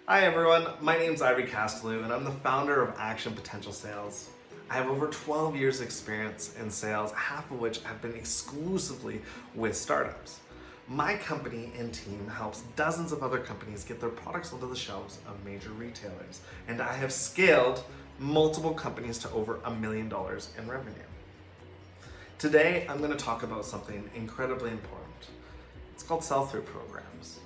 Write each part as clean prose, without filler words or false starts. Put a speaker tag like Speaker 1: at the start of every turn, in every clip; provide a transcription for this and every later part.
Speaker 1: Hi everyone, my name's Ivory Castelou and I'm the founder of Action Potential Sales. I have over 12 years experience in sales, half of which have been exclusively with startups. My company and team helps dozens of other companies get their products onto the shelves of major retailers, and I have scaled multiple companies to over $1 million in revenue. Today, I'm going to talk about something incredibly important. It's called sell-through programs.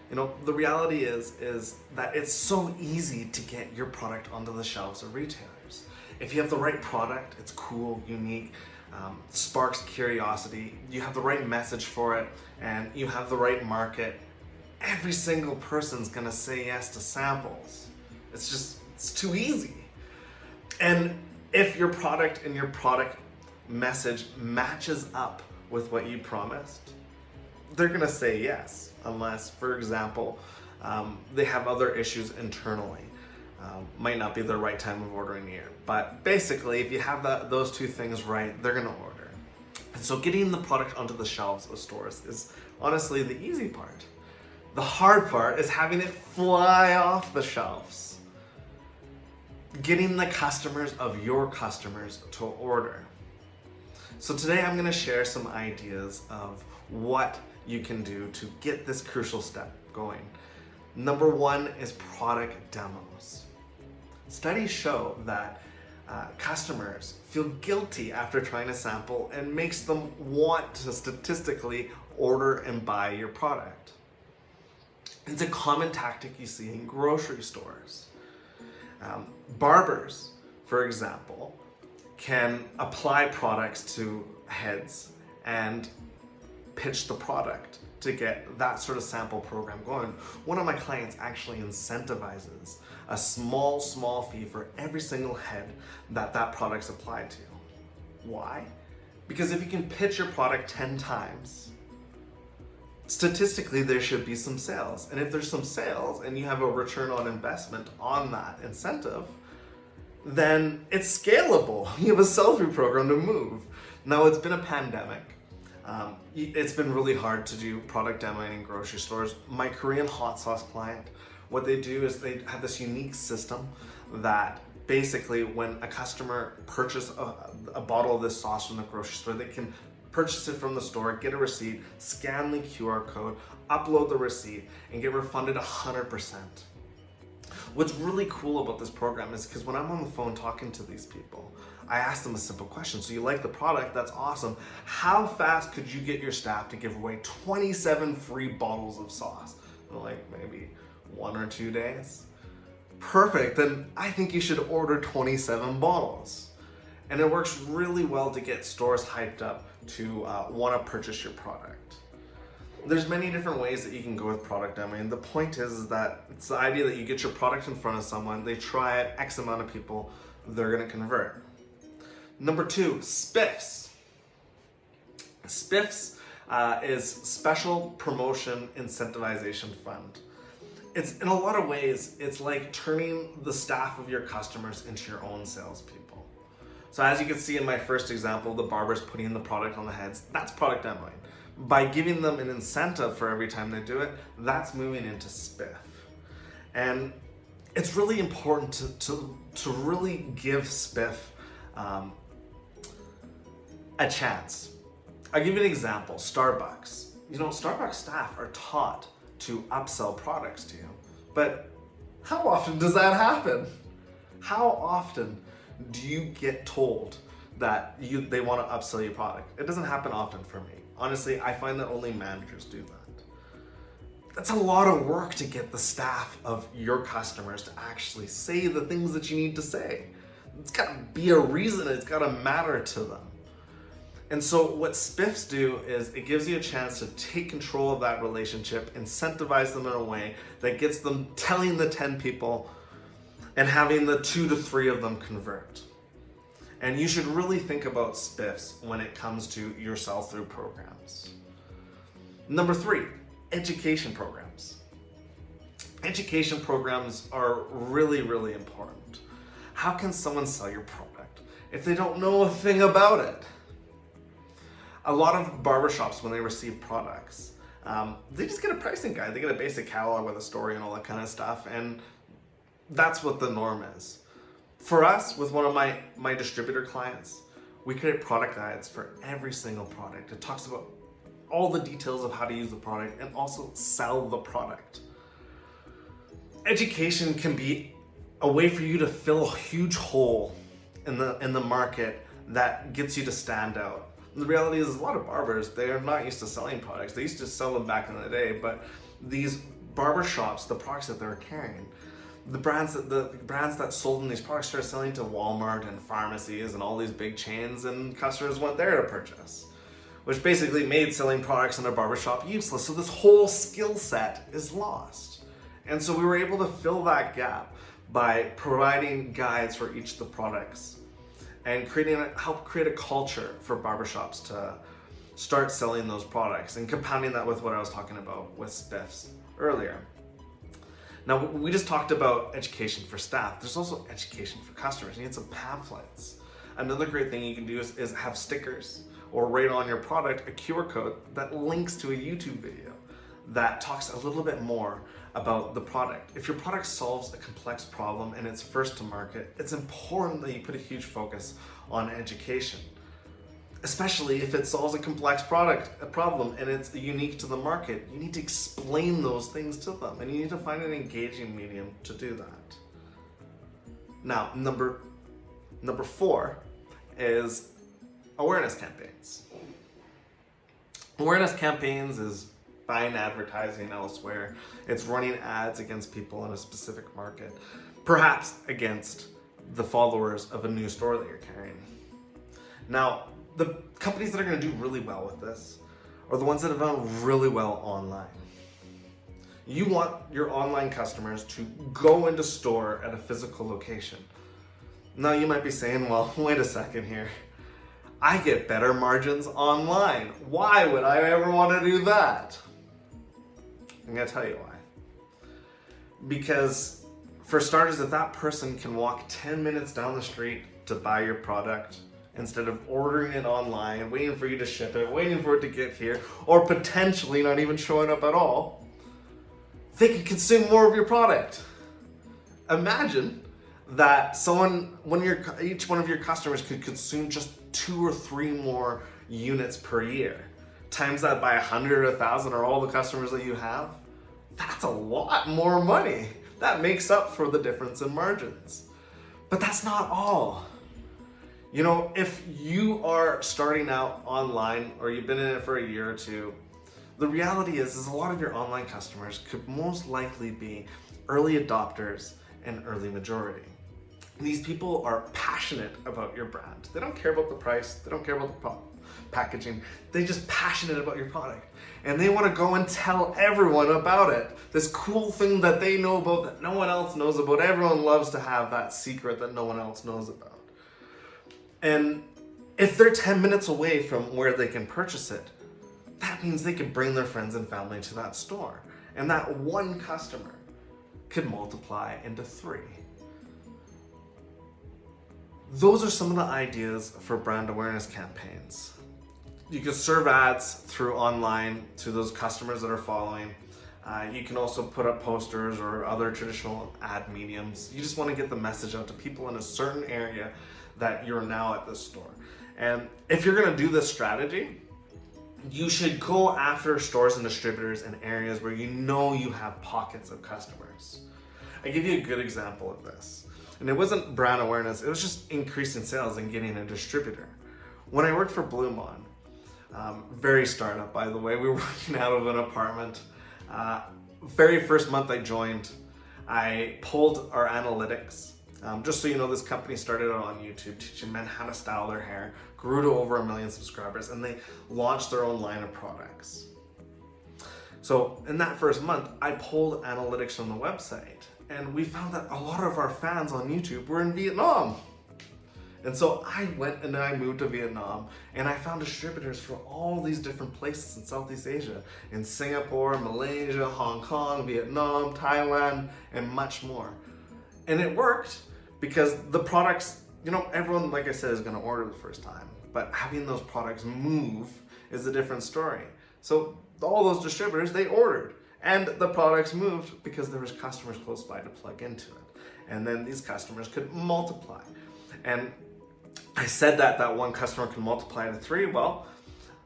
Speaker 1: You know, the reality is that it's so easy to get your product onto the shelves of retailers. If you have the right product, it's cool, unique, sparks curiosity, you have the right message for it, and you have the right market, every single person's gonna say yes to samples. It's too easy. And if your product and your product message matches up with what you promised, they're gonna say yes, unless, for example, they have other issues internally. Might not be the right time of ordering year. But basically, if you have those two things right, they're gonna order. And so getting the product onto the shelves of stores is honestly the easy part. The hard part is having it fly off the shelves. Getting the customers of your customers to order. So today I'm gonna share some ideas of what you can do to get this crucial step going. Number one is product demos. Studies show that customers feel guilty after trying a sample and makes them want to statistically order and buy your product. It's a common tactic you see in grocery stores. Barbers, for example, can apply products to heads and pitch the product to get that sort of sample program going. One of my clients actually incentivizes a small fee for every single head that product's applied to. Why? Because if you can pitch your product 10 times, statistically there should be some sales. And if there's some sales and you have a return on investment on that incentive, then it's scalable. You have a sell-through program to move. Now, it's been a pandemic. It's been really hard to do product demoing in grocery stores. My Korean hot sauce client, what they do is they have this unique system that basically when a customer purchases a bottle of this sauce from the grocery store, they can purchase it from the store, get a receipt, scan the QR code, upload the receipt, and get refunded 100%. What's really cool about this program is because when I'm on the phone talking to these people, I ask them a simple question. So you like the product, that's awesome. How fast could you get your staff to give away 27 free bottles of sauce? And they're like, maybe 1 or 2 days. Perfect, then I think you should order 27 bottles. And it works really well to get stores hyped up to want to purchase your product. There's many different ways that you can go with product demoing. The point is that it's the idea that you get your product in front of someone, they try it, X amount of people, they're gonna convert. Number two, spiffs. Spiffs is Special Promotion Incentivization Fund. It's in a lot of ways, it's like turning the staff of your customers into your own salespeople. So as you can see in my first example, the barber's putting the product on the heads, that's product demoing. By giving them an incentive for every time they do it, that's moving into spiff. And it's really important to really give spiff a chance. I'll give you an example, Starbucks. You know, Starbucks staff are taught to upsell products to you, but how often does that happen? How often do you get told that they want to upsell your product? It doesn't happen often for me. Honestly, I find that only managers do that. That's a lot of work to get the staff of your customers to actually say the things that you need to say. It's got to be a reason, it's got to matter to them. And so what spiffs do is it gives you a chance to take control of that relationship, incentivize them in a way that gets them telling the 10 people and having the 2 to 3 of them convert. And you should really think about spiffs when it comes to your sell-through programs. Number 3, education programs. Education programs are really, really important. How can someone sell your product if they don't know a thing about it? A lot of barbershops, when they receive products, They just get a pricing guide. They get a basic catalog with a story and all that kind of stuff. And that's what the norm is. For us, with one of my distributor clients, we create product guides for every single product. It talks about all the details of how to use the product and also sell the product. Education can be a way for you to fill a huge hole in the market that gets you to stand out. The reality is, a lot of barbers, they are not used to selling products. They used to sell them back in the day, but these barber shops, the products that they're carrying, the brands that sold them these products started selling to Walmart and pharmacies and all these big chains, and customers went there to purchase, which basically made selling products in a barbershop useless. So this whole skill set is lost. And so we were able to fill that gap by providing guides for each of the products and help create a culture for barbershops to start selling those products, and compounding that with what I was talking about with spiffs earlier. Now, we just talked about education for staff. There's also education for customers. You need some pamphlets. Another great thing you can do is have stickers, or write on your product a QR code that links to a YouTube video that talks a little bit more about the product. If your product solves a complex problem and it's first to market, it's important that you put a huge focus on education, especially if it solves a complex problem and it's unique to the market. You need to explain those things to them, and you need to find an engaging medium to do that. Now, number 4 is awareness campaigns. Awareness campaigns is buying advertising elsewhere. It's running ads against people in a specific market, perhaps against the followers of a new store that you're carrying. Now, the companies that are going to do really well with this are the ones that have done really well online. You want your online customers to go into store at a physical location. Now you might be saying, well, wait a second here. I get better margins online. Why would I ever want to do that? I'm going to tell you why. Because for starters, if that person can walk 10 minutes down the street to buy your product, instead of ordering it online, waiting for you to ship it, waiting for it to get here, or potentially not even showing up at all, they can consume more of your product. Imagine that each one of your customers could consume just 2 or 3 more units per year. Times that by 100 or 1,000 or all the customers that you have, that's a lot more money. That makes up for the difference in margins. But that's not all. You know, if you are starting out online or you've been in it for a year or two, the reality is a lot of your online customers could most likely be early adopters and early majority. These people are passionate about your brand. They don't care about the price. They don't care about the packaging. They're just passionate about your product. And they want to go and tell everyone about it. This cool thing that they know about that no one else knows about. Everyone loves to have that secret that no one else knows about. And if they're 10 minutes away from where they can purchase it, that means they can bring their friends and family to that store. And that one customer could multiply into 3. Those are some of the ideas for brand awareness campaigns. You can serve ads through online to those customers that are following. You can also put up posters or other traditional ad mediums. You just want to get the message out to people in a certain area that you're now at this store. And if you're going to do this strategy, you should go after stores and distributors in areas where you know you have pockets of customers. I give you a good example of this. And it wasn't brand awareness, it was just increasing sales and getting a distributor. When I worked for Blue Mon, very startup by the way, we were working out of an apartment. Very first month I joined, I pulled our analytics. Just so you know, this company started out on YouTube teaching men how to style their hair, grew to over 1 million subscribers, and they launched their own line of products. So in that first month, I pulled analytics from the website, and we found that a lot of our fans on YouTube were in Vietnam. And so I went and I moved to Vietnam, and I found distributors for all these different places in Southeast Asia, in Singapore, Malaysia, Hong Kong, Vietnam, Thailand, and much more. And it worked because the products, you know, everyone, like I said, is going to order the first time, but having those products move is a different story. So all those distributors, they ordered, and the products moved because there was customers close by to plug into it. And then these customers could multiply. And I said that one customer can multiply to 3. Well,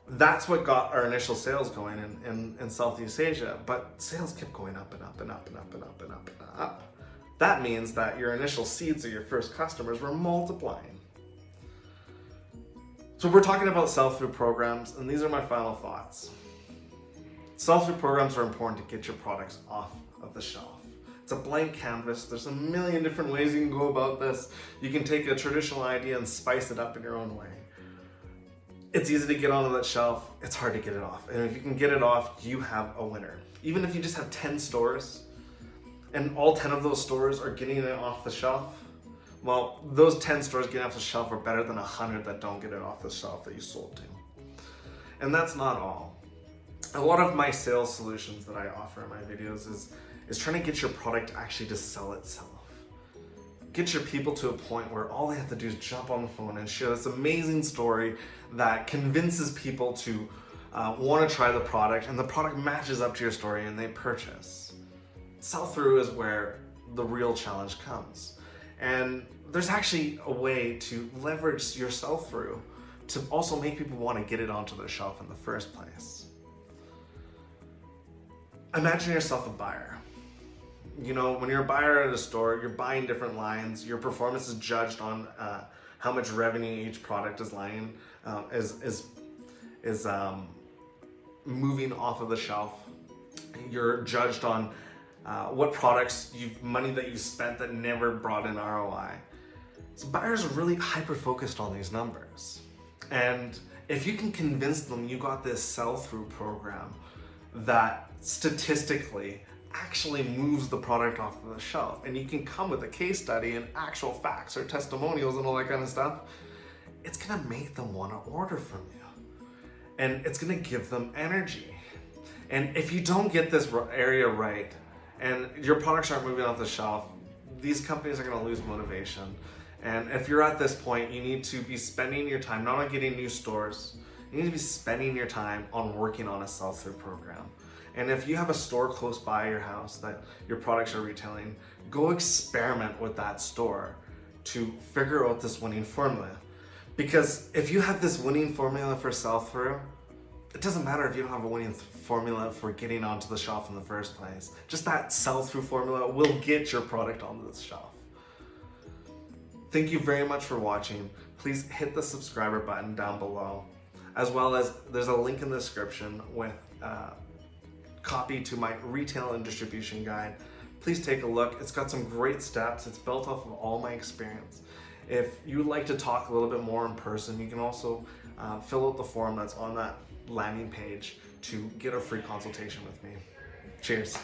Speaker 1: that's what got our initial sales going in Southeast Asia. But sales kept going up and up and up and up and up and up and up. That means that your initial seeds or your first customers were multiplying. So we're talking about sell-through programs, and these are my final thoughts. Sell-through programs are important to get your products off of the shelf. It's a blank canvas. There's a million different ways you can go about this. You can take a traditional idea and spice it up in your own way. It's easy to get onto that shelf. It's hard to get it off. And if you can get it off, you have a winner. Even if you just have 10 stores and all 10 of those stores are getting it off the shelf, well, those 10 stores getting off the shelf are better than 100 that don't get it off the shelf that you sold to. And that's not all. A lot of my sales solutions that I offer in my videos is trying to get your product actually to sell itself. Get your people to a point where all they have to do is jump on the phone and share this amazing story that convinces people to want to try the product, and the product matches up to your story and they purchase. Sell-through is where the real challenge comes. And there's actually a way to leverage your sell-through to also make people want to get it onto their shelf in the first place. Imagine yourself a buyer. You know, when you're a buyer at a store, you're buying different lines. Your performance is judged on how much revenue each product is moving off of the shelf. You're judged on what products money that you spent that never brought in ROI. So buyers are really hyper-focused on these numbers. And if you can convince them you got this sell-through program that statistically actually moves the product off of the shelf, and you can come with a case study and actual facts or testimonials and all that kind of stuff, it's gonna make them want to order from you. And it's gonna give them energy. And if you don't get this area right, and your products aren't moving off the shelf, these companies are gonna lose motivation. And if you're at this point, you need to be spending your time not on getting new stores, you need to be spending your time on working on a sell-through program. And if you have a store close by your house that your products are retailing, go experiment with that store to figure out this winning formula. Because if you have this winning formula for sell-through, it doesn't matter if you don't have a winning formula for getting onto the shelf in the first place. Just that sell-through formula will get your product onto the shelf. Thank you very much for watching. Please hit the subscriber button down below, as well as there's a link in the description with copy to my retail and distribution guide. Please take a look. It's got some great steps. It's built off of all my experience. If you would like to talk a little bit more in person, you can also fill out the form that's on that landing page to get a free consultation with me. Cheers.